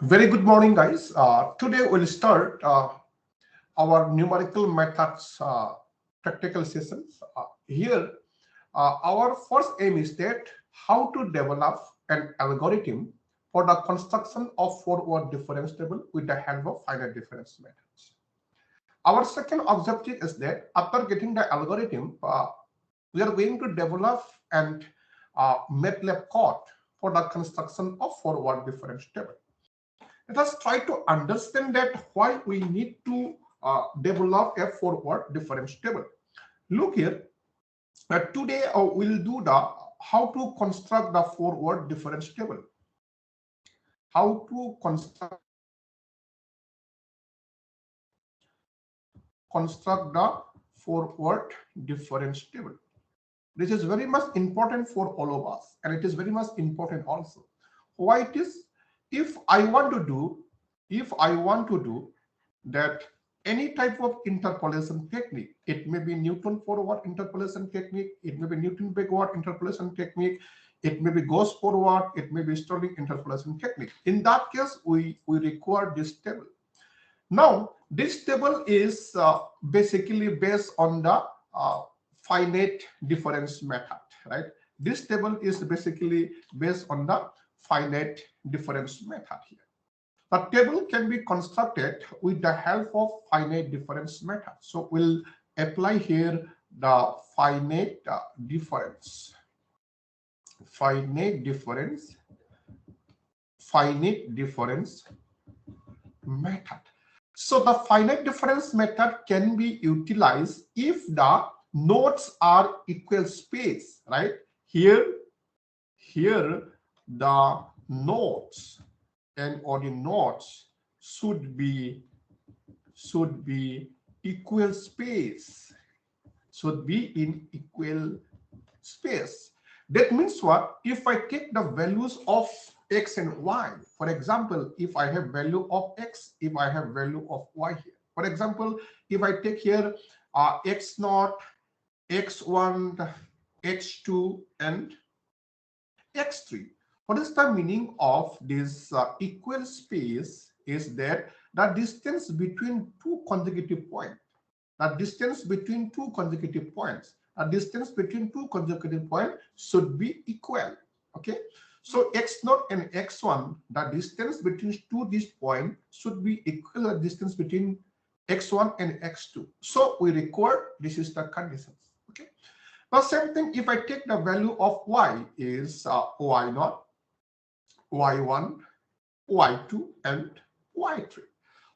Very good morning, guys. Today we'll start our numerical methods practical sessions. Our first aim is that how to develop an algorithm for the construction of forward difference table with the help of finite difference methods. Our second objective is that after getting the algorithm, we are going to develop an Matlab code for the construction of forward difference table. Let us try to understand that why we need to develop a forward difference table. Look here. Today we'll do the how to construct the forward difference table. How to construct the forward difference table. This is very much important for all of us, and it is very much important also. Why it is? If I want to do that any type of interpolation technique, it may be Newton forward interpolation technique, it may be Newton backward interpolation technique, it may be Gauss forward, it may be Stirling interpolation technique. In that case, we require this table. Now, this table is basically based on the finite difference method, right? This table is basically based on the finite difference method here. The table can be constructed with the help of finite difference method. So we'll apply here the finite difference method. So the finite difference method can be utilized if the nodes are equal space, right? Here the nodes or the nodes should be equal space, should be in equal space. That means what? If I take the values of x and y, for example, if I have value of x, if I have value of y here, for example, if I take here x0, x1, x2 and x3. What is the meaning of this equal space is that the distance between two consecutive points, should be equal. Okay, so x0 and x1, the distance between these points should be equal to the distance between x1 and x2. So we require this is the conditions. Okay, now same thing if I take the value of y is y0, y1, y2 and y3.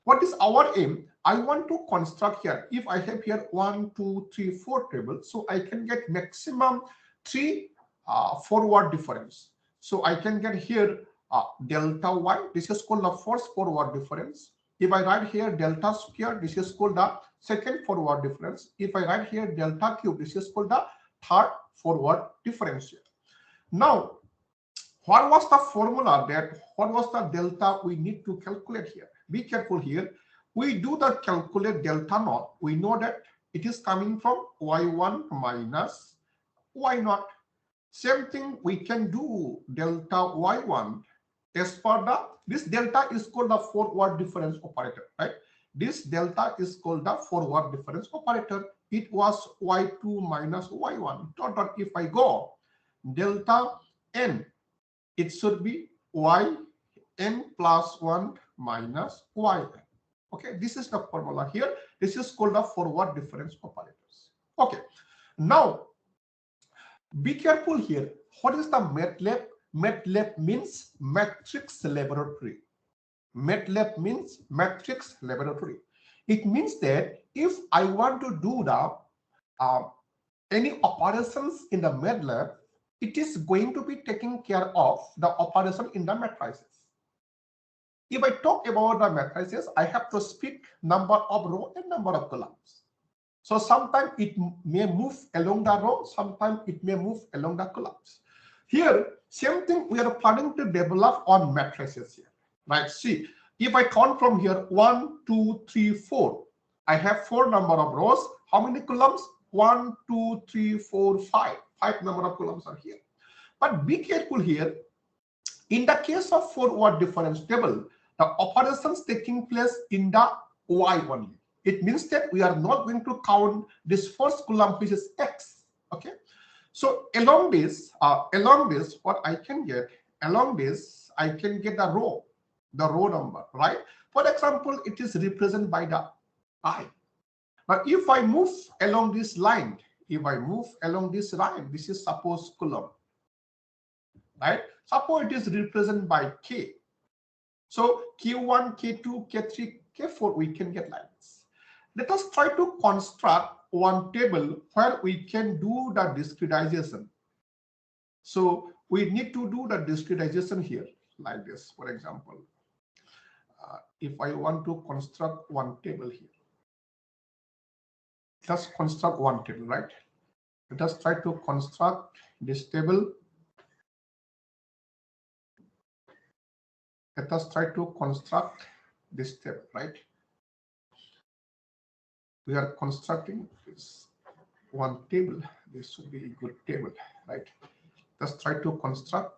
What is our aim? I want to construct here, if I have here 1 2 3 4 tables, so I can get maximum 3 forward difference. So I can get here delta y, this is called the first forward difference. If I write here delta square, this is called the second forward difference. If I write here delta cube, this is called the third forward difference here. Now, what was the formula what was the delta we need to calculate here? Be careful here. We do the calculate delta naught. We know that it is coming from y1 minus y0. Same thing we can do delta y1 as per this delta is called the forward difference operator, right? This delta is called the forward difference operator. It was y2 minus y1. If I go delta n, it should be yn plus 1 minus yn. Okay, this is the formula here. This is called the forward difference operators. Okay, now be careful here. What is the MATLAB? MATLAB means matrix laboratory. MATLAB means matrix laboratory. It means that if I want to do the any operations in the MATLAB, it is going to be taking care of the operation in the matrices. If I talk about the matrices, I have to speak number of row and number of columns. So sometimes it may move along the row, sometimes it may move along the columns. Here, same thing we are planning to develop on matrices here. Right? See, if I count from here 1, 2, 3, 4, I have 4 number of rows. How many columns? 1, 2, 3, 4, 5. 5 number of columns are here. But be careful here. In the case of forward difference table, the operations taking place in the y only. It means that we are not going to count this first column, which is x. Okay. So along this, what I can get, along this, I can get the row number, right? For example, it is represented by the I. Now, if I move along this line, this is suppose column, right? Suppose it is represented by k. So Q1, K2, K3, K4, we can get like this. Let us try to construct one table where we can do the discretization. So we need to do the discretization here like this. For example, if I want to construct one table here, let's construct one table, right? Let us try to construct this table. Let us try to construct this table, right? We are constructing this one table. This should be a good table, right? Let's try to construct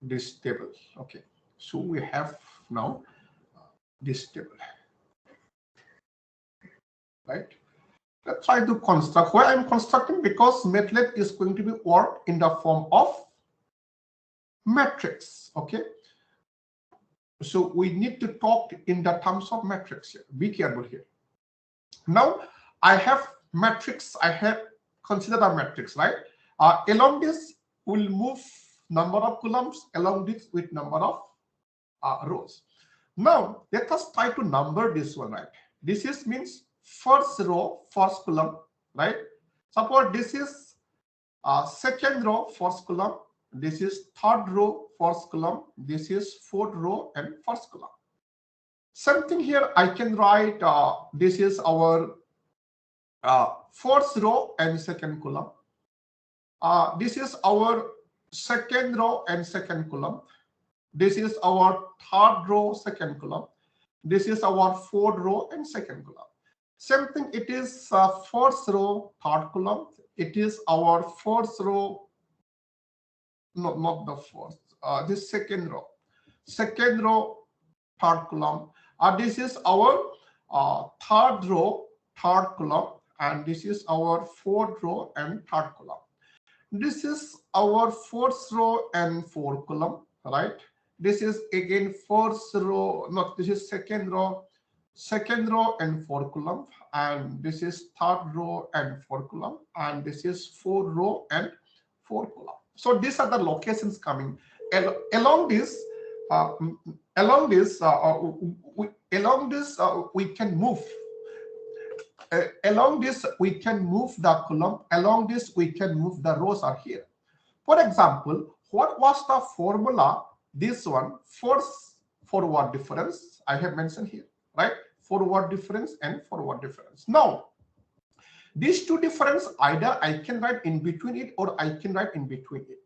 this table. Okay, so we have now this table, right? Let's try to construct. Where I'm constructing, because Matlab is going to be worked in the form of matrix. Okay, so we need to talk in the terms of matrix here. Be careful here. Now I have matrix. I have considered a matrix, right? Along this will move number of columns, along this with number of rows. Now let us try to number this one, right? This is means first row, first column, right? Suppose this is second row, first column. This is third row, first column. This is fourth row and first column. Something here I can write. This is our first row and second column. This is our second row and second column. This is our third row, second column. This is our fourth row and second column. Same thing, it is first row, third column. It is our first row, no, not the first, this second row, third column. This is our third row, third column, and this is our fourth row and third column. This is our fourth row and fourth column, right? This is again first row, no, this is second row and fourth column, and this is third row and fourth column, and this is fourth row and fourth column. So these are the locations coming along this. We can move. Along this we can move the column. Along this we can move the rows are here. For example, what was the formula? This one, first forward difference, I have mentioned here, right? Forward difference and forward difference. Now, these two difference, either I can write in between it or I can write in between it.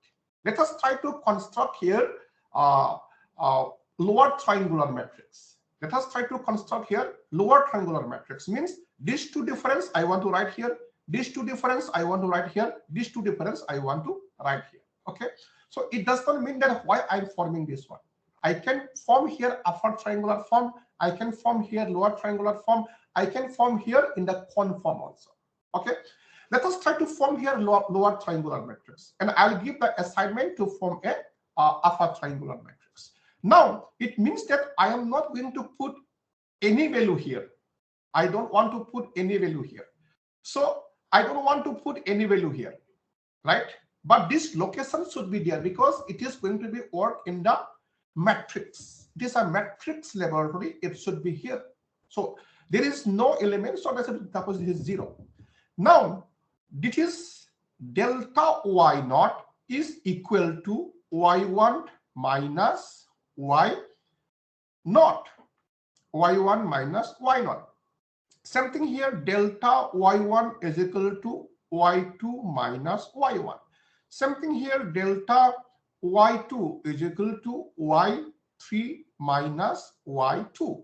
Let us try to construct here lower triangular matrix. Let us try to construct here lower triangular matrix. Means these two difference I want to write here. These two difference I want to write here. These two difference I want to write here. Okay. So it does not mean that why I'm forming this one. I can form here upper triangular form. I can form here lower triangular form. I can form here in the cone form also. Okay. Let us try to form here lower triangular matrix, and I'll give the assignment to form a upper triangular matrix. Now it means that I am not going to put any value here. I don't want to put any value here. So I don't want to put any value here, right? But this location should be there because it is going to be work in the matrix. It is a matrix laboratory. It should be here. So there is no element. So let's suppose this is 0. Now this is delta y naught is equal to y1 minus y naught. Y1 minus y naught. Something here, delta y1 is equal to y2 minus y1. Something here, delta y2 is equal to y3 minus y2.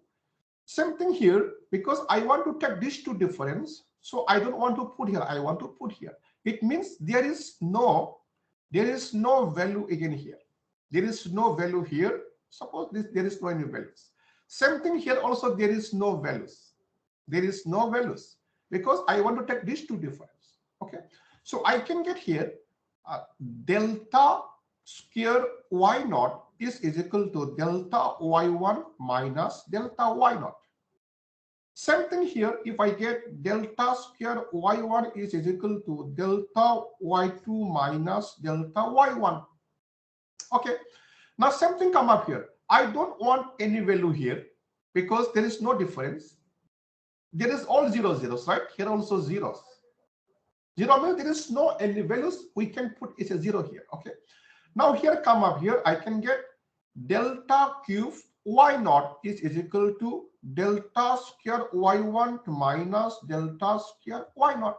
Something here, because I want to take these two difference, so I don't want to put here, I want to put here. It means there is no value again here. There is no value here. Suppose this there is no any values. Same thing here also, there is no values. There is no values because I want to take these two difference. Okay, so I can get here delta square y naught is equal to delta y1 minus delta y0. Same thing here, if I get delta square y1 is equal to delta y2 minus delta y1. Okay, now same thing come up here. I don't want any value here because there is no difference. There is all zeros, right? Here also zeros. Zero means there is no any values. We can put it's a zero here. Okay. Now here come up here. I can get delta cube y0 is equal to delta square y1 minus delta square y0.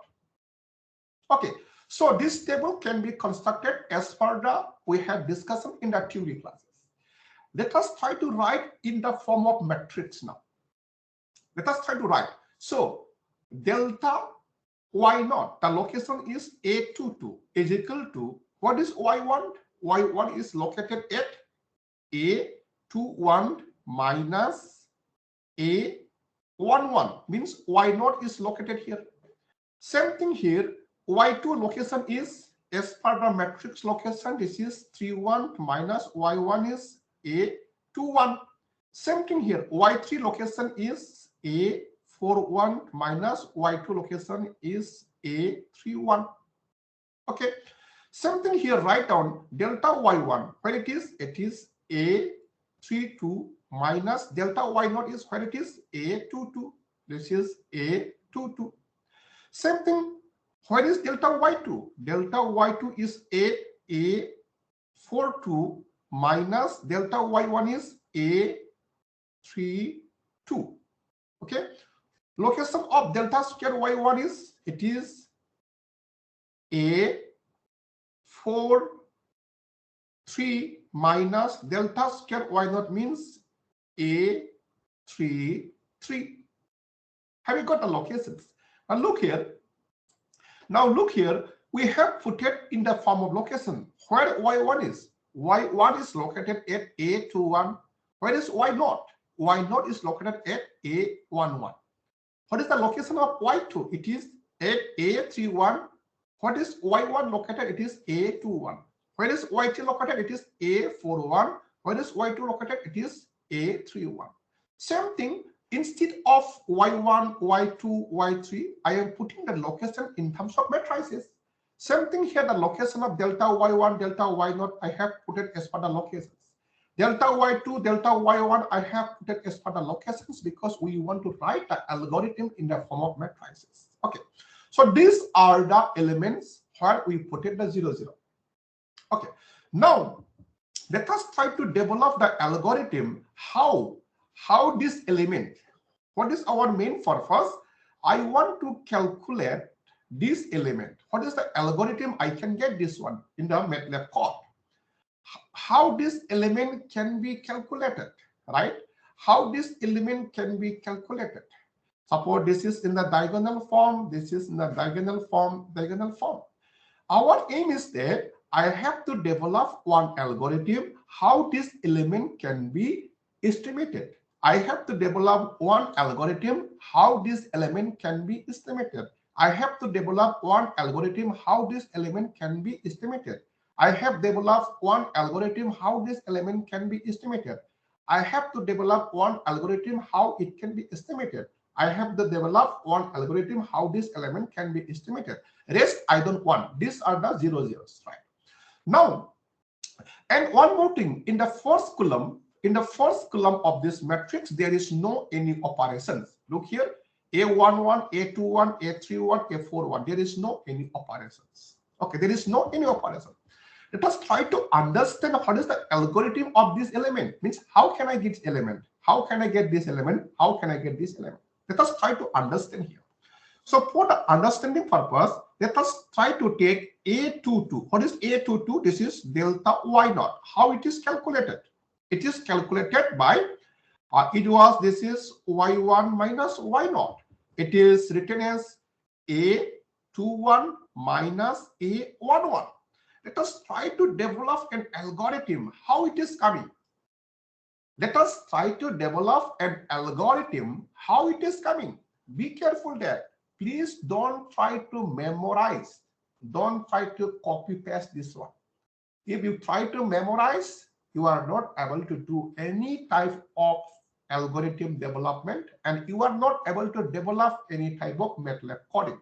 Okay. So this table can be constructed as per the we have discussed in the theory classes. Let us try to write in the form of matrix now. Let us try to write. So delta y0, the location is A22 is equal to what is y1? Y1 is located at A21 minus A11 means y0 is located here. Same thing here. Y2 location is as per the matrix location. This is 31 minus y1 is A21. Same thing here. Y3 location is A41 minus y2 location is A31. Okay. Same thing here. Write down delta y1 where it is A32 minus delta y0 is where it is A22. This is A22. Same thing. Where is delta y2? Delta y2 is A42 minus delta y1 is A32. Okay. Location of delta square y1 is it is A43 minus delta square y0 means A33. Have you got the locations? Now look here. Now look here. We have put it in the form of location. Where y1 is? Y1 is located at A21. Where is y0? Y0 is located at A11. What is the location of y2? It is at A31. What is y1 located? It is A21. Where is y3 located? It is A41. Where is y2 located? It is A31. Same thing. Instead of y1, y2, y3, I am putting the location in terms of matrices. Same thing here. The location of delta y1, delta y0, I have put it as per the locations. Delta y2, delta y1, I have put it as per the locations because we want to write the algorithm in the form of matrices. Okay. So these are the elements where we put it the 0, 0. Okay. Now let us try to develop the algorithm how this element, what is our main purpose? I want to calculate this element. What is the algorithm? I can get this one in the Matlab code. How this element can be calculated, right? How this element can be calculated. Suppose this is in the diagonal form, this is in the diagonal form, Our aim is that I have to develop one algorithm how this element can be estimated. I have to develop one algorithm how this element can be estimated. I have to develop one algorithm how this element can be estimated. I have developed one algorithm how this element can be estimated. I have to develop one algorithm how it can be estimated. I have to develop one algorithm how this element can be estimated. Rest I don't want. These are the 0, 0s, right? Now, and one more thing, in the first column of this matrix, there is no any operations. Look here, A11, A21, A31, A41. There is no any operations. Okay, there is no any operation. Let us try to understand what is the algorithm of this element. Means how can I get this element? How can I get this element? How can I get this element? Let us try to understand here. So for the understanding purpose, let us try to take A22. What is A22? This is delta y0. How it is calculated? It is calculated by, this is y1 minus y0. It is written as A21 minus A11. Let us try to develop an algorithm how it is coming. Let us try to develop an algorithm how it is coming. Be careful there. Please don't try to memorize. Don't try to copy paste this one. If you try to memorize, you are not able to do any type of algorithm development, and you are not able to develop any type of Matlab coding.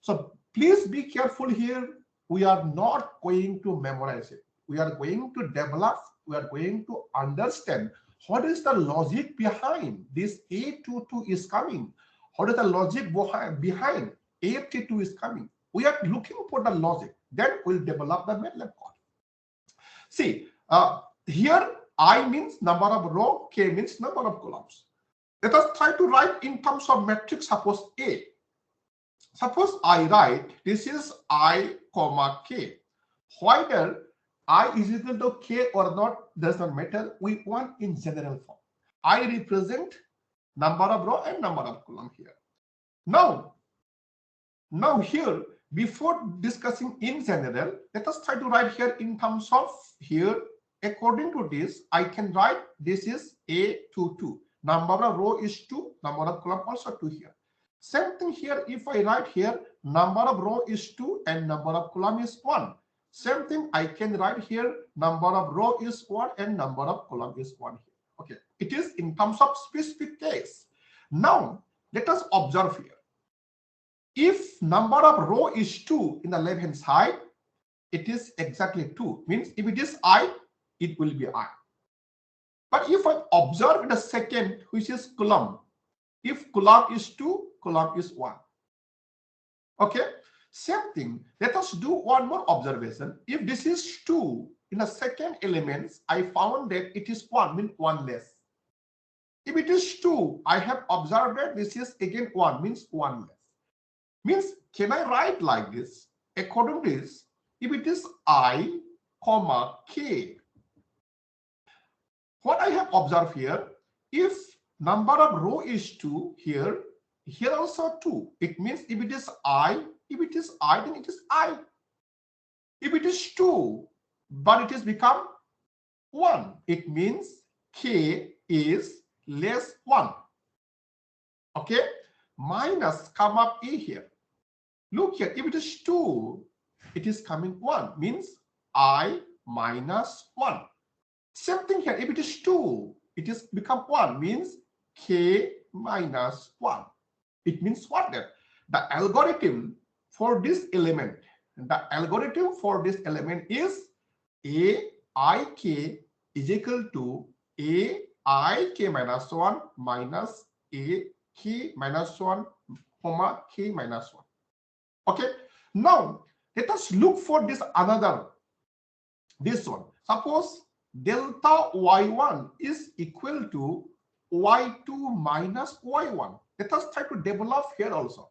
So please be careful here. We are not going to memorize it. We are going to develop, we are going to understand what is the logic behind this A22 is coming. What is the logic behind A32 is coming. We are looking for the logic. Then we'll develop the Matlab code. See, here I means number of row, K means number of columns. Let us try to write in terms of matrix. Suppose A. Suppose I write this is I comma K. Whether I is equal to K or not does not matter. We want in general form. I represent number of row and number of column here. Now here, before discussing in general, let us try to write here in terms of here. According to this, I can write this is A22. Number of row is 2, number of column also 2 here. Same thing here, if I write here, number of row is 2 and number of column is 1. Same thing I can write here, number of row is 1 and number of column is 1 here. Okay, it is in terms of specific case. Now, let us observe here. If number of row is 2 in the left hand side, it is exactly 2. Means if it is I, it will be I. But if I observe the second, which is column, if column is 2, column is 1. Okay, same thing. Let us do one more observation. If this is 2 in the second elements, I found that it is 1, means 1 less. If it is 2, I have observed that this is again 1, means 1 less. Means, can I write like this? According to this, if it is I, comma, K, what I have observed here, if number of row is 2 here, here also 2. It means if it is I, then it is I. If it is 2, but it has become 1, it means K is less 1. Okay, minus come up A here. Look here, if it is 2, it is coming 1, means I minus 1. Same thing here, if it is 2, it is become 1, means K minus 1. It means what then? The algorithm for this element, is AIK is equal to AIK minus 1 minus AK minus 1, comma K minus 1. Okay, now let us look for this one. Suppose delta y1 is equal to y2 minus y1. Let us try to develop here also.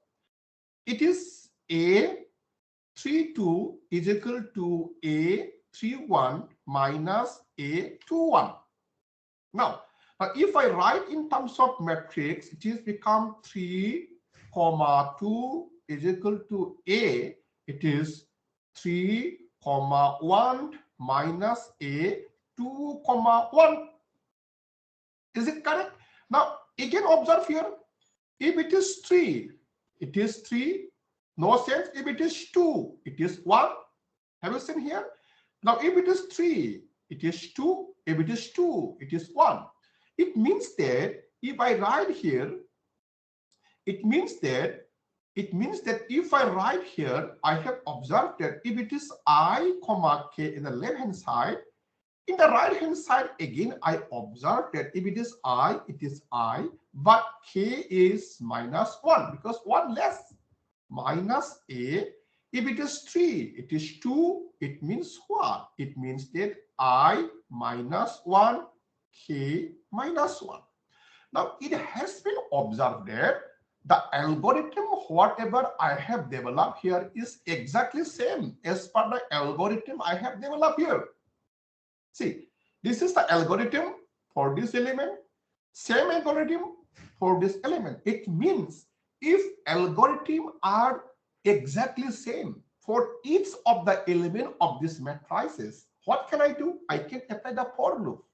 It is A32 is equal to A31 minus A21. Now, if I write in terms of matrix, it is become 3, 2 is equal to A. It is 3, 1 minus A, 2, 1. Is it correct? Now, again observe here. If it is 3, it is 3. No sense. If it is 2, it is 1. Have you seen here? Now, if it is 3, it is 2. If it is 2, it is 1. It means that if I write here, it means that if I write here, I have observed that if it is I, comma K in the left hand side, in the right hand side again I observed that if it is I, it is I, but K is minus 1 because 1 less, minus A. If it is 3, it is 2. It means what? It means that I minus 1, K minus 1. Now it has been observed that the algorithm, whatever I have developed here, is exactly same as per the algorithm I have developed here. See, this is the algorithm for this element, same algorithm for this element. It means if algorithm are exactly same for each of the element of this matrices, what can I do? I can apply the for loop.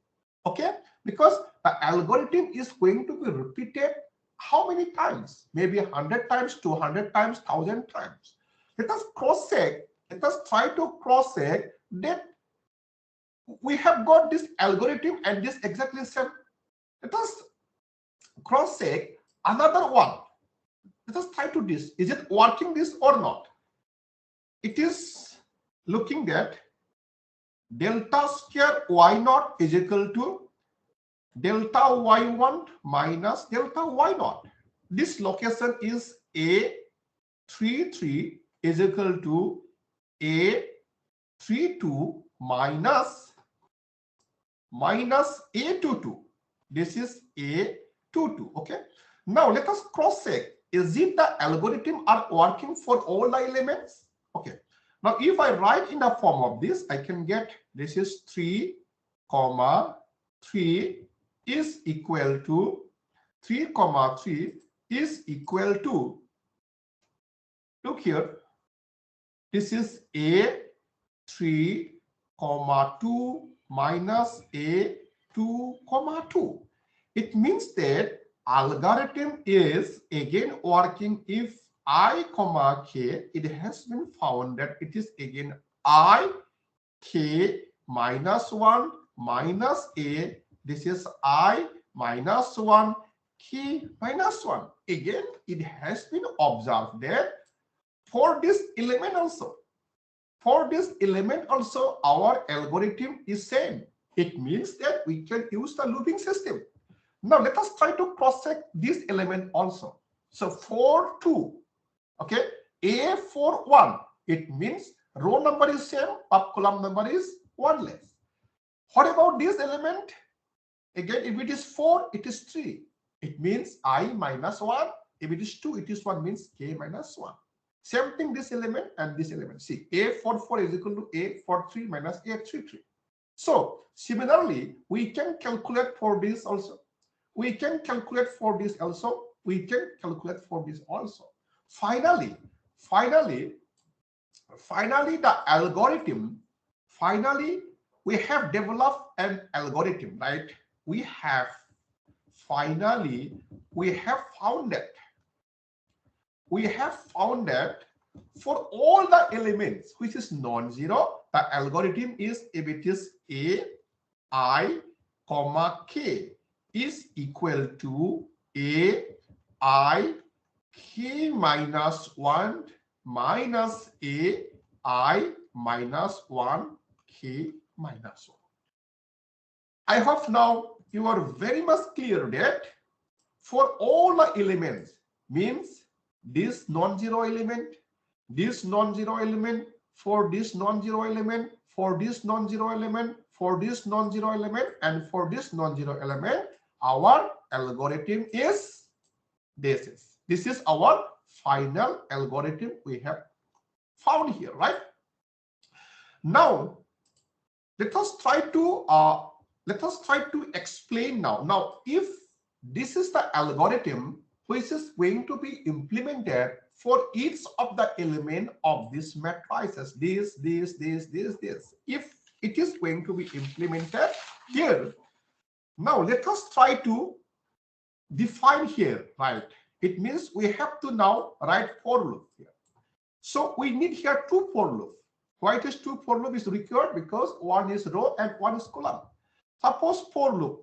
Okay, because the algorithm is going to be repeated how many times? Maybe 100 times, 200 times, 1,000 times. Let us cross check. Let us try to cross check that we have got this algorithm and this exactly same. Let us cross check another one. Let us try to this. Is it working this or not? It is looking that delta square y naught is equal to delta y1 minus delta y0. This location is A33 is equal to A32 minus A22. This is A22. Okay. Now let us cross check. Is it the algorithm are working for all the elements? Okay. Now if I write in the form of this, I can get this is 3, 3 is equal to 3, 3 is equal to, look here, this is A3, 2 minus A2, 2. It means that algorithm is again working if I, k, it has been found that it is again I, k minus 1 minus A. This is I minus 1, k minus 1. Again, it has been observed that for this element also, our algorithm is same. It means that we can use the looping system. Now let us try to cross check this element also. So 4, 2, okay, A 4, 1. It means row number is same, but column number is one less. What about this element? Again, if it is 4, it is 3. It means I minus 1. If it is 2, it is 1, means k minus 1. Same thing, this element and this element. See, A44 is equal to A43 minus A33. So, similarly, we can calculate for this also. We can calculate for this also. We can calculate for this also. Finally, the algorithm, we have developed an algorithm, right? We have found that for all the elements which is non-zero, the algorithm is, if it is A, I, k is equal to A, I, k minus 1 minus A, I minus 1, k minus 1. I hope now you are very much clear that for all the elements, means this non-zero element, this non-zero element, for this non-zero element, for this non-zero element, for this non-zero element, and for this non-zero element, our algorithm is this. This is our final algorithm we have found here, right? Now, let us try to explain now. Now, if this is the algorithm which is going to be implemented for each of the element of this matrices, this. If it is going to be implemented here, now let us try to define here, right? It means we have to now write for loop here. So we need here two for loop. Why it is two for loop is required? Because one is row and one is column. Suppose for loop,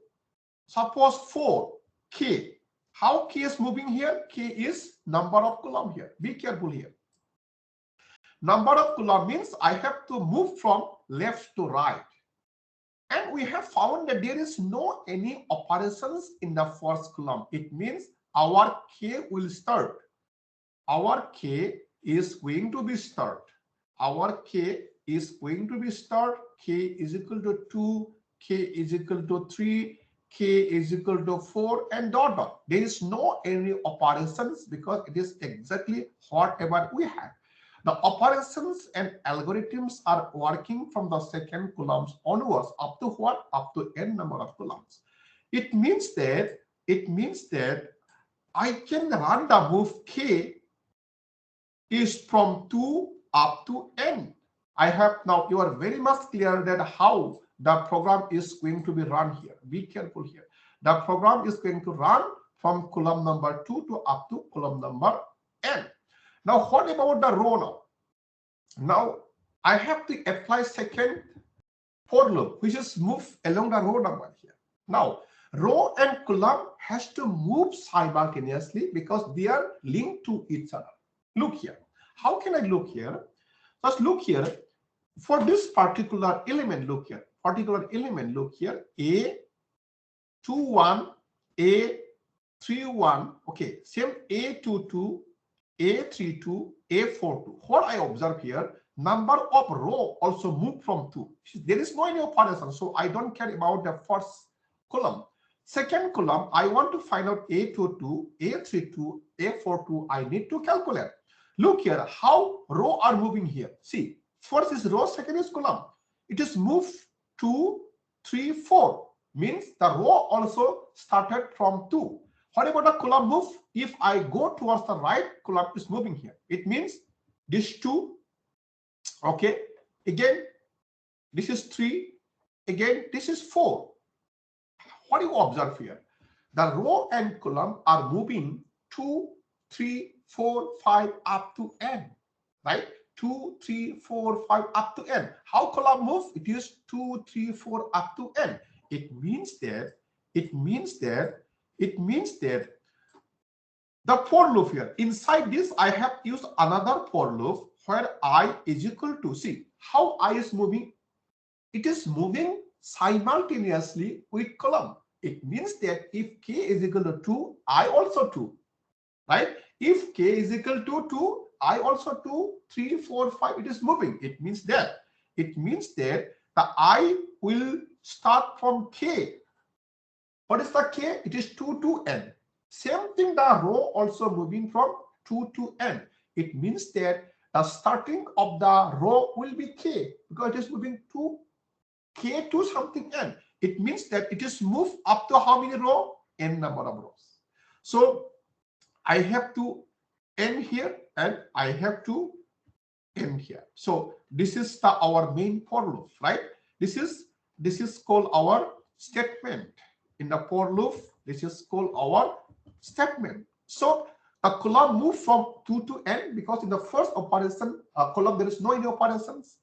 suppose for k. How k is moving here? K is number of column here. Be careful here. Number of column means I have to move from left to right. And we have found that there is no any operations in the first column. It means our k will start. Our k is going to be start. Our k is going to be start. K is equal to 2, k is equal to 3, k is equal to 4, and dot dot. There is no any operations because it is exactly whatever we have. The operations and algorithms are working from the second columns onwards up to what? Up to n number of columns. It means that I can run the move k is from 2 up to n. I have now, you are very much clear that how the program is going to be run here. Be careful here. The program is going to run from column number 2 to up to column number n. Now, what about the row now? Now, I have to apply second for loop, which is move along the row number here. Now, row and column has to move simultaneously because they are linked to each other. Look here. How can I look here? Just look here. For this particular element, look here. Particular element, look here. A21, A31. Okay, same A22, A32, A42. What I observe here, number of row also move from 2. There is no any operation, so I don't care about the first column. Second column, I want to find out A22, A32, A42. I need to calculate. Look here, how row are moving here. See, first is row, second is column. It is moved 2, 3, 4. Means the row also started from 2. What about the column move? If I go towards the right, column is moving here. It means this 2. Okay. Again, this is 3. Again, this is 4. What do you observe here? The row and column are moving 2, 3, 4, 5 up to n. Right? 2, 3, 4, 5 up to n. How column move? It is 2, 3, 4 up to n. It means that the for loop here, inside this I have used another for loop where I is equal to, see how I is moving. It is moving simultaneously with column. It means that if k is equal to 2, I also 2. Right? If k is equal to 2, I also 2, 3, 4, 5. It is moving. It means that the I will start from k. What is the k? It is 2 to n. Same thing, the row also moving from 2 to n. It means that the starting of the row will be k because it is moving to k to something n. It means that it is moved up to how many rows? N number of rows. So I have to end here and I have to end here. So this is our main for loop, right? This is called our statement. In the for loop, this is called our statement. So a column move from 2 to n because in the first operation column there is no any operations.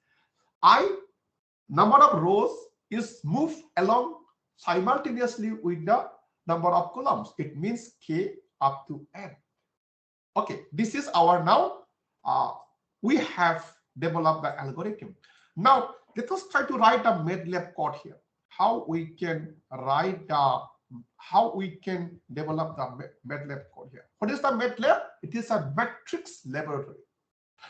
Number of rows is moved along simultaneously with the number of columns. It means k up to n. Okay, this is our now. We have developed the algorithm. Now let us try to write a Matlab code here. How we can develop the Matlab code here. What is the Matlab? It is a matrix laboratory.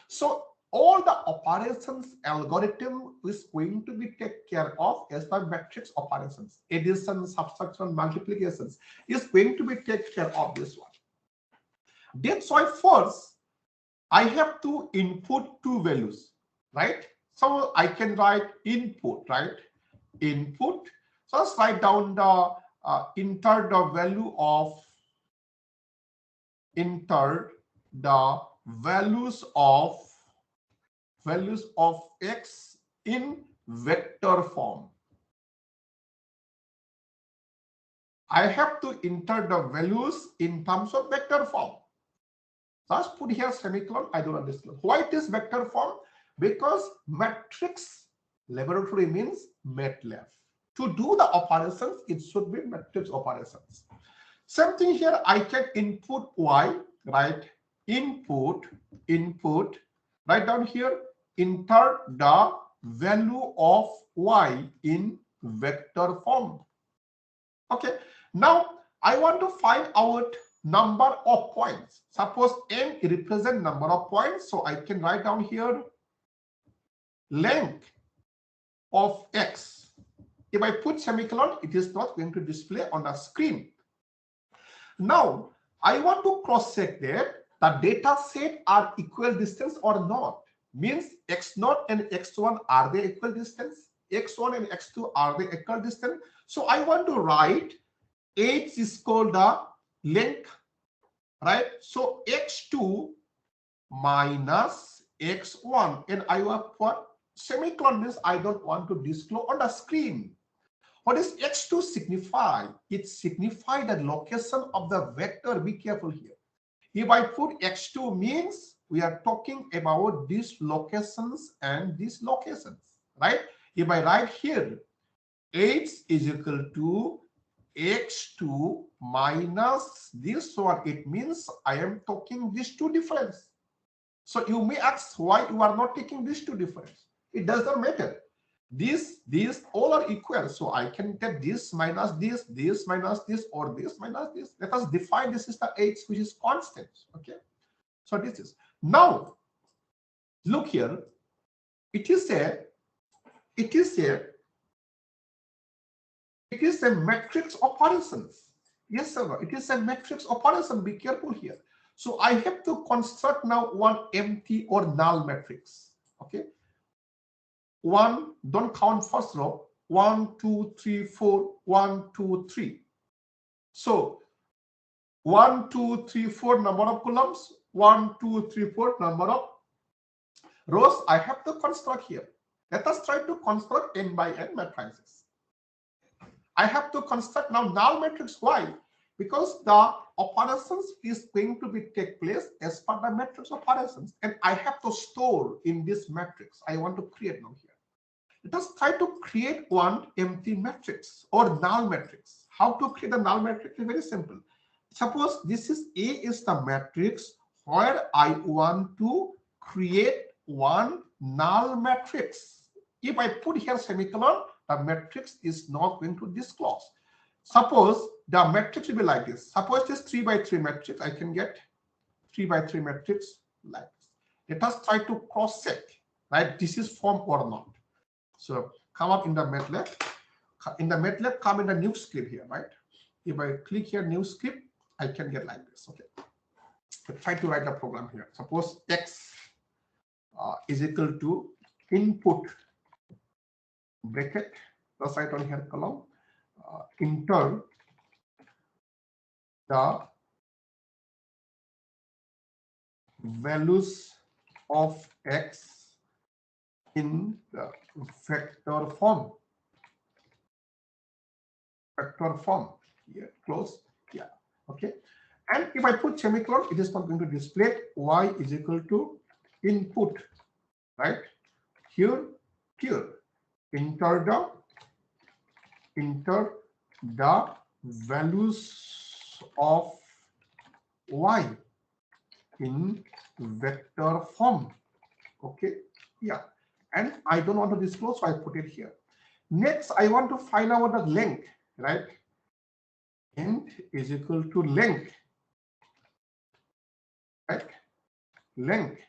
So all the operations algorithm is going to be taken care of as the matrix operations. Addition, subtraction, multiplications is going to be taken care of this one. That's why first I have to input two values, right? So I can write input, right? Input. So let's write down the enter the value of values of x in vector form. I have to enter the values in terms of vector form. Just put here semicolon. I don't understand. Why it is vector form? Because matrix laboratory means Matlab. To do the operations, it should be matrix operations. Same thing here. I can input y, right? Input. Write down here. Enter the value of y in vector form. Okay. Now I want to find out number of points. Suppose n represent number of points, so I can write down here length of x. If I put semicolon, it is not going to display on the screen. Now I want to cross check that the data set are equal distance or not. Means x0 and x1, are they equal distance? X1 and x2, are they equal distance? So I want to write h is called the length, right? So x2 minus x1, and I have what? semicolon means I don't want to disclose on the screen. What does x2 signify? It signifies the location of the vector. Be careful here. If I put x2 means we are talking about these locations and these locations, right? If I write here h is equal to x2 minus this one, it means I am taking these two difference. So you may ask why you are not taking these two difference. It does not matter. These all are equal. So I can take this minus this minus this, or this minus this. Let us define this is the h which is constant. Okay. So this is now look here. It is a matrix operations. Yes or no? It is a matrix operation. Be careful here. So I have to construct now one empty or null matrix. Okay. One, don't count first row. 1, 2, 3, 4, 1, 2, 3. So 1, 2, 3, 4 number of columns, 1, 2, 3, 4 number of rows I have to construct here. Let us try to construct n by n matrices. I have to construct now null matrix. Why? Because the operations is going to be take place as per the matrix operations, and I have to store in this matrix. I want to create now here. Let us try to create one empty matrix or null matrix. How to create a null matrix is very simple. Suppose this is A is the matrix where I want to create one null matrix. If I put here semicolon, the matrix is not going to disclose. Suppose the matrix will be like this. Suppose this 3 by 3 matrix, I can get 3 by 3 matrix like this. Let us try to cross check, right? This is form or not. So come up in the Matlab. In the Matlab, come in the new script here, right? If I click here, new script, I can get like this. Okay. So try to write a program here. Suppose x is equal to input bracket. Let's write on here column. Enter the values of x in the vector form. Here, close. Yeah. Okay. And if I put semicolon, it is not going to display y is equal to input, right? Here. Enter the values of y in vector form. Okay. Yeah. And I don't want to disclose, so I put it here. Next, I want to find out the length, right? Int is equal to length, right? Length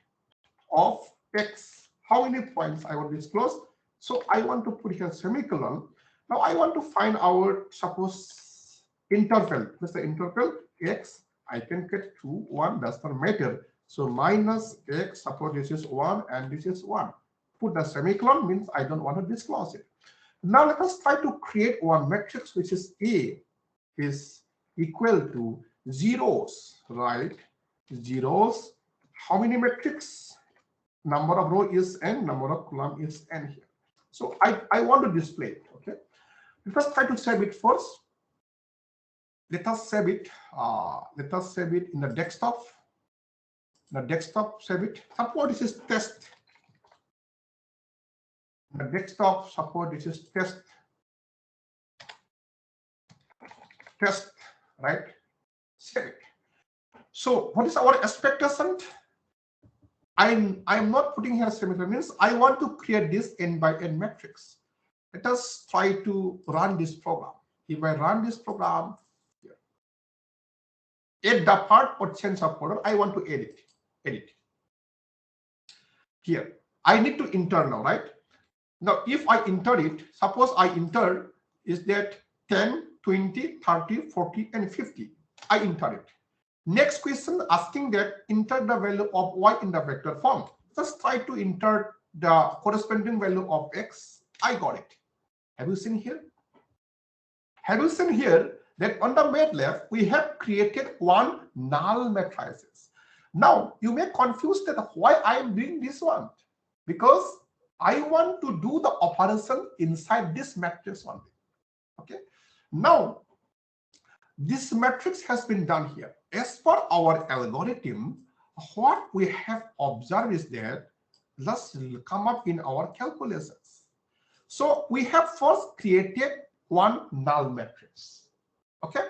of x. How many points I want to disclose? So I want to put here semicolon. Now I want to find our, suppose, interval. What's the interval? X. I can get 2, 1, does not matter. So minus x, suppose this is 1 and this is 1. Put the semicolon means I don't want to disclose it. Now let us try to create one matrix which is A is equal to zeros, right? Zeros. How many matrix? Number of row is n, number of column is n here. So I want to display it. Okay. Let us try to save it first. Let us save it. In the desktop. Save it. Suppose this is test. The desktop, suppose this is test, right? Save it. So what is our expectation? I'm not putting here semicolon, means I want to create this n by n matrix. Let us try to run this program. If I run this program here, add the part or change of order, I want to edit. Here, I need to enter now, right? Now, if I enter it, suppose I enter is that 10, 20, 30, 40, and 50. I enter it. Next question asking that enter the value of y in the vector form. Just try to enter the corresponding value of x. I got it. Have you seen here? Have you seen here that on the Matlab we have created one null matrices. Now you may confuse that why I am doing this one, because I want to do the operation inside this matrix only. Okay. Now, this matrix has been done here. As per our algorithm, what we have observed is that, let's come up in our calculations. So we have first created one null matrix. Okay.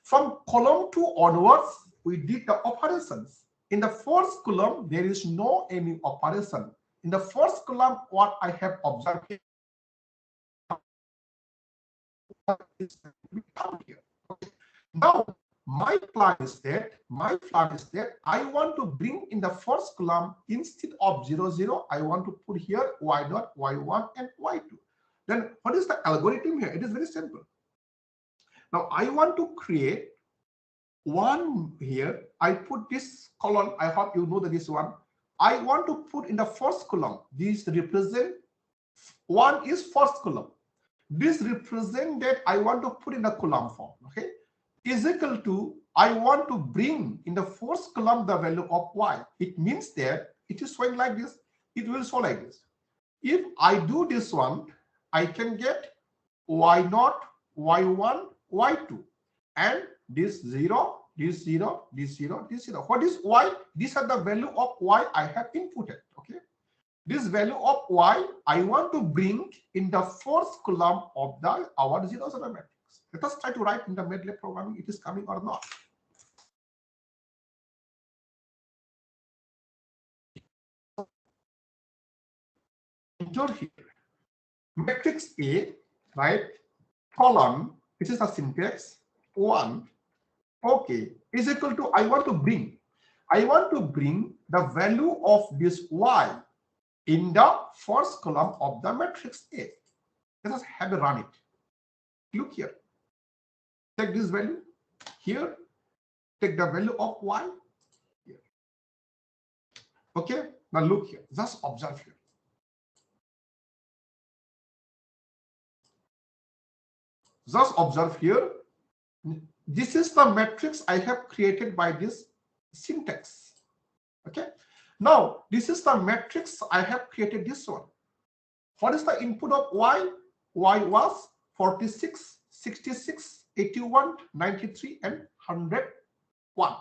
From column 2 onwards, we did the operations. In the first column, there is no any operation. In the first column, what I have observed here is here. Okay. Now, my plan is that I want to bring in the first column, instead of 0, 0, I want to put here y0, y1, and y2. Then what is the algorithm here? It is very simple. Now I want to create one here. I put this column. I hope you know that this one. I want to put in the first column. This represent one is first column. This represent that I want to put in the column form. Okay, is equal to I want to bring in the first column the value of y. It means that it is showing like this. It will show like this. If I do this one, I can get y0, y1, y2, and this 0, this 0, this 0, this 0. What is y? These are the value of y I have inputted. Okay, this value of y I want to bring in the first column of the our 0, 0 matrix. Let us try to write in the Matlab programming it is coming or not. Enter here matrix A, right? Column, this is the syntax 1. Okay, is equal to I want to bring the value of this y in the first column of the matrix A. Let us have a run it. Look here. Take this value here. Take the value of y here. Okay. Now look here. Just observe here. Just observe here. This is the matrix I have created by this syntax. Okay. Now this is the matrix I have created this one. What is the input of y? Y was 46, 66, 81, 93, and 101.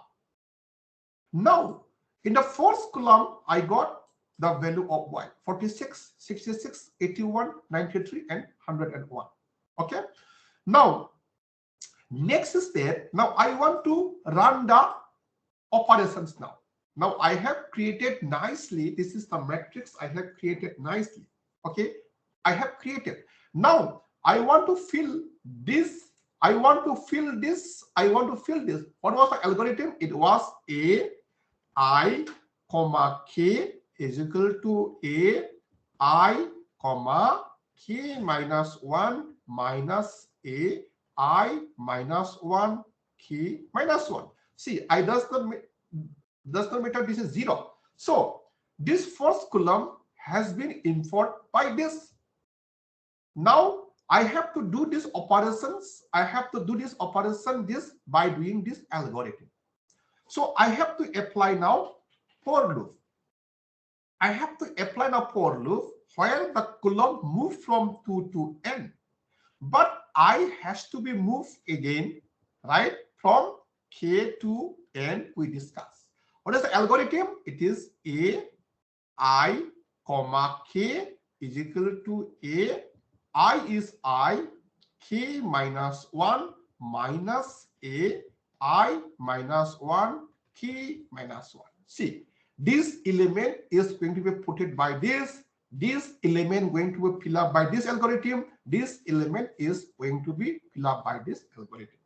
Now in the first column, I got the value of y 46, 66, 81, 93, and 101. Okay. Now next is that now I want to run the operations now. Now I have created nicely. This is the matrix I have created nicely. Okay, I have created. Now I want to fill this. I want to fill this. I want to fill this. What was the algorithm? It was a I comma k is equal to a I comma k minus 1 minus a I minus 1 k minus 1. See, I does not matter. This is 0. So this first column has been inferred by this. Now I have to do these operations. I have to do this operation by doing this algorithm. So I have to apply now for loop. I have to apply now for loop where the column move from 2 to n. But I has to be moved again, right? From k to n we discuss. What is the algorithm? It is a I comma k is equal to a I is I k minus 1 minus a I minus 1 k minus 1. See, this element is going to be put by this. This element going to be filled up by this algorithm. This element is going to be filled up by this algorithm.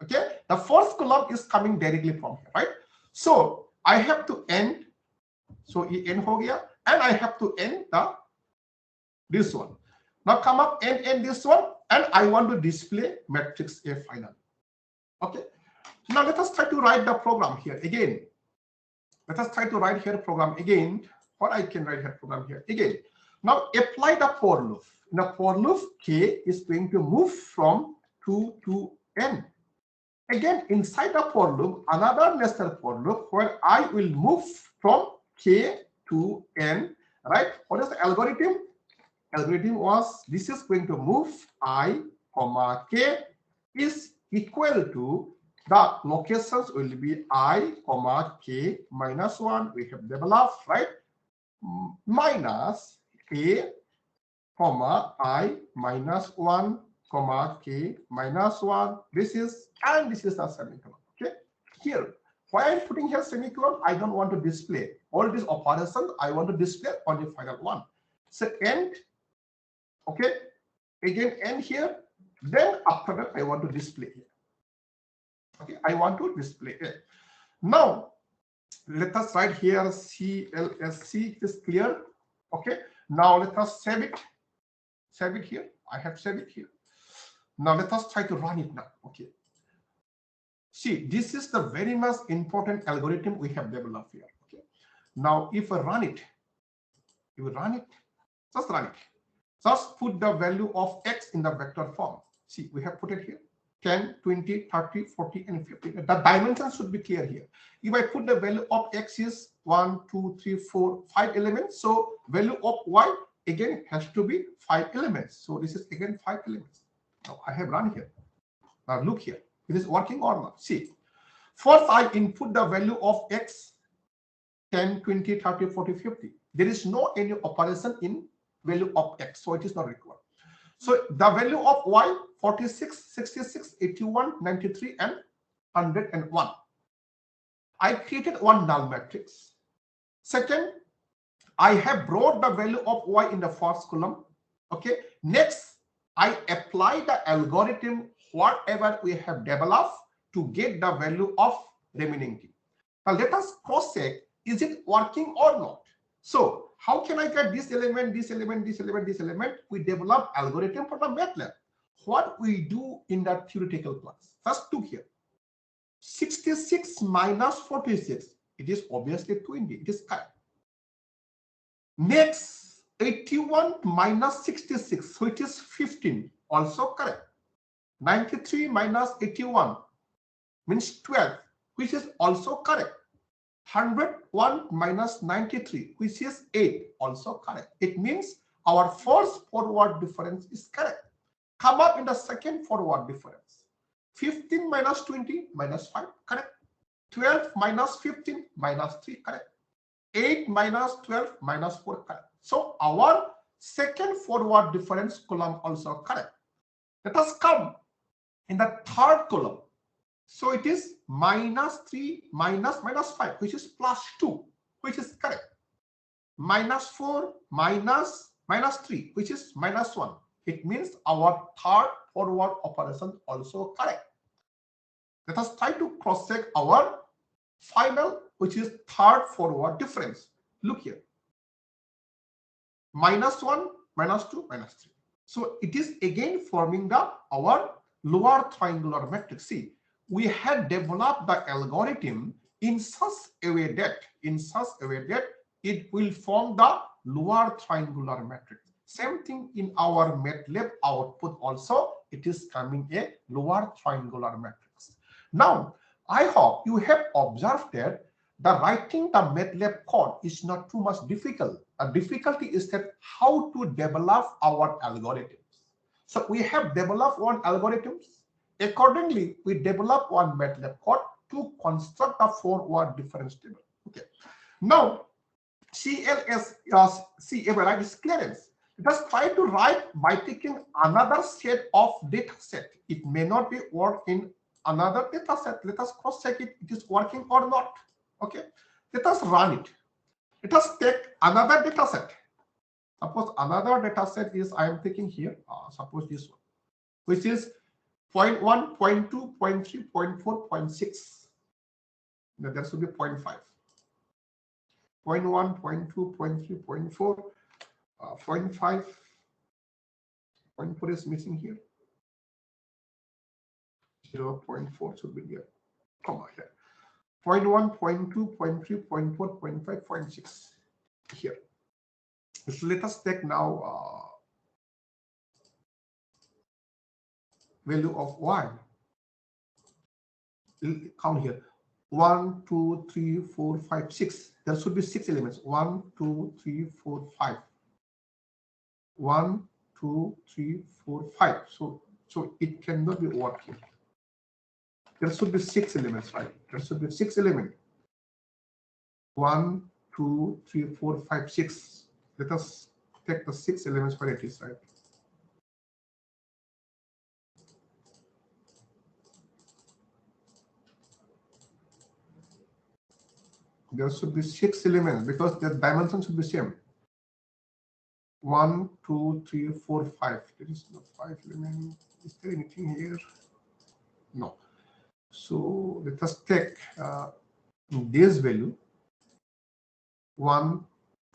Okay, the first column is coming directly from here, right? So I have to end. So end ho gaya, and I have to end this one. Now come up and end this one, and I want to display matrix A final. Okay. Now let us try to write the program here again. Let us try to write here program again. What I can write here program here again. Now apply the for loop. In the for loop, k is going to move from 2 to n. Again, inside the for loop, another nested for loop where I will move from k to n. Right? What is the algorithm? algorithm was this is going to move I, comma k is equal to the locations will be I, comma k minus 1. We have developed, right? Minus a, comma I minus 1, comma k minus 1. This is and this is a semicolon. Okay. Here, why I'm putting here semicolon? I don't want to display all these operations. I want to display on the final one. So end. Okay. Again end here. Then after that I want to display here. Okay. I want to display it. Now let us write here CLSC. It is clear. Okay. Now let us save it. Save it here. I have saved it here. Now let us try to run it now. Okay. See, this is the very much important algorithm we have developed here. Okay. Now if I run it, you run it, just run it. Just put the value of x in the vector form. See, we have put it here. 10, 20, 30, 40, and 50. The dimensions should be clear here. If I put the value of x is 1, 2, 3, 4, 5 elements, so value of y again has to be 5 elements. So this is again 5 elements. Now I have run here. Now look here. It is working or not. See, first I input the value of x 10, 20, 30, 40, 50. There is no any operation in value of x, so it is not required. So the value of y 46, 66, 81, 93, and 101. I created one null matrix. Second, I have brought the value of y in the first column. Okay. Next, I apply the algorithm whatever we have developed to get the value of remaining t. Now let us cross check, is it working or not? So how can I get this element, this element, this element, this element? We develop algorithm for the Matlab. What we do in the theoretical class. First look here. 66 minus 46. It is obviously 20. It is correct. Next, 81 minus 66, so it is 15, also correct. 93 minus 81 means 12, which is also correct. 101 minus 93, which is 8, also correct. It means our first forward difference is correct. Come up in the second forward difference. 15 minus 20 minus 5, correct. 12 minus 15 minus 3, correct. 8 minus 12 minus 4, correct. So our second forward difference column also correct. Let us come in the third column. So it is minus 3 minus 5, which is plus 2, which is correct. Minus 4 minus 3, which is minus 1. It means our third forward operation also correct. Let us try to cross check our final, which is third forward difference. Look here. Minus 1, minus 2, minus 3. So it is again forming our lower triangular matrix. See, we had developed the algorithm in such a way that it will form the lower triangular matrix. Same thing in our Matlab output also, it is coming a lower triangular matrix. Now, I hope you have observed that the writing the Matlab code is not too much difficult. The difficulty is that how to develop our algorithms. So we have developed one algorithms. Accordingly, we develop one Matlab code to construct a forward difference table. Okay. Now, CLS is clearance. Let us try to write by taking another set of data set. It may not be work in another data set. Let us cross check it is working or not. Okay. Let us run it. Let us take another data set. Suppose another data set is I am taking here. Suppose this one, which is 0.1, 0.2, 0.3, 0.4, 0.6. Now there should be 0.5. 0.1, 0.2, 0.3, 0.4, 0.5. 0.4 is missing here. 0.4 should be here. Come on here. 0.1, 0.2, 0.3, 0.4, 0.5, 0.6 here. So let us take now value of y. Count here. 1, 2, 3, 4, 5, 6. There should be 6 elements. 1, 2, 3, 4, 5. 1, 2, 3, 4, 5. So it cannot be work here. There should be 6 elements, right? There should be 6 elements. 1, 2, 3, 4, 5, 6. Let us take the 6 elements where it is, right? There should be 6 elements because the dimension should be same. 1, 2, 3, 4, 5. There is no 5 element. Is there anything here? No. So let us take this value 1,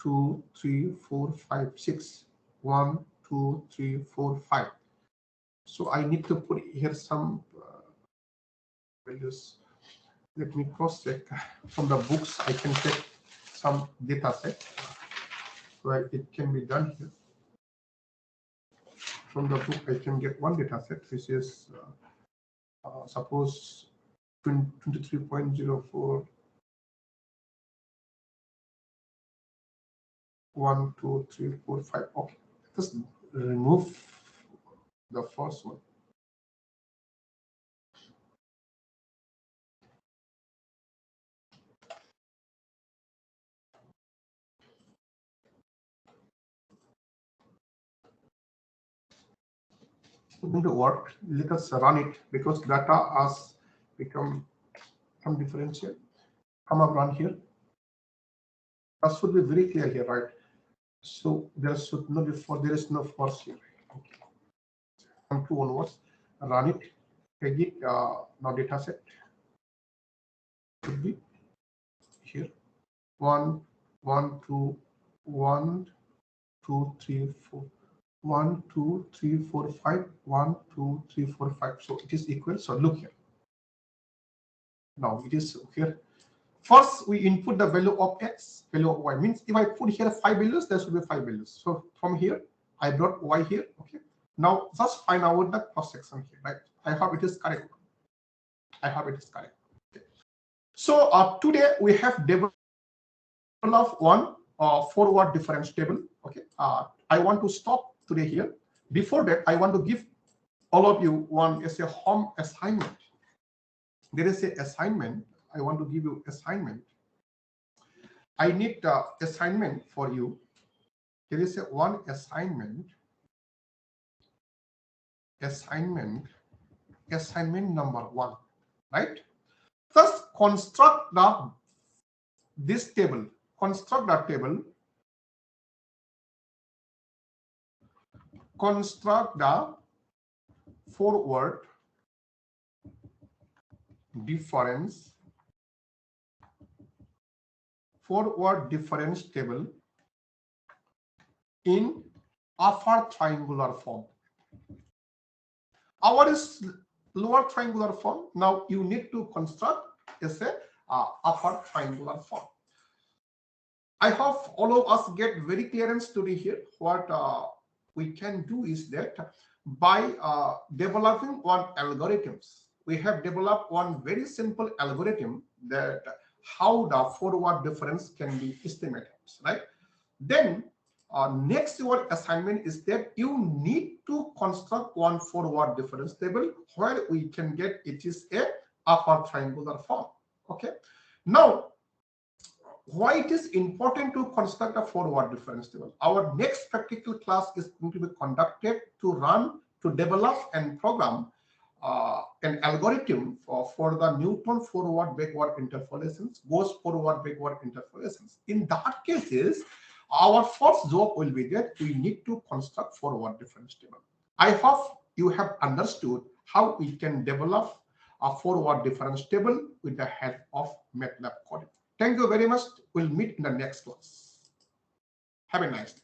2, 3, 4, 5, 6. 1, 2, 3, 4, 5. So I need to put here some values. Let me cross check from the books. I can take some data set where it can be done here. From the book, I can get one data set, which is suppose 23.04. 1, 2, 3, 4, 5. Okay, let's remove the first one. It's going to work. Let us run it because data has become some differential. Come up, run here. That should be very clear here, right? So there should not be there is no force here. Okay. From 2 onwards, run it. Take it now data set should be here. 1, 1, 2, 1, 2, 3, 4. 1, 2, 3, 4, 5. 1, 2, 3, 4, 5. So it is equal. So look here. Now it is here. First, we input the value of x, value of y. Means if I put here 5 values, there should be 5 values. So from here, I brought y here. Okay. Now just find out the cross section here. Right. I hope it is correct. I hope it is correct. Okay. So today we have developed one forward difference table. Okay. I want to stop today here. Before that, I want to give all of you one as a home assignment. There is a assignment. I want to give you assignment. I need assignment for you. There is a one assignment. Assignment number 1, right? First, construct this table. Construct the table. Construct the forward difference table in upper triangular form. Our is lower triangular form. Now you need to construct as a upper triangular form. I hope all of us get very clearance today here. What we can do is that by developing one algorithms, we have developed one very simple algorithm that how the forward difference can be estimated, right? Then next your assignment is that you need to construct one forward difference table where we can get it is a upper triangular form. Okay. Now, why it is important to construct a forward difference table? Our next practical class is going to be conducted to develop and program an algorithm for the Newton forward backward interpolations, Gauss forward backward interpolations. In that cases, our first job will be that we need to construct forward difference table. I hope you have understood how we can develop a forward difference table with the help of Matlab Code. Thank you very much. We'll meet in the next class. Have a nice day.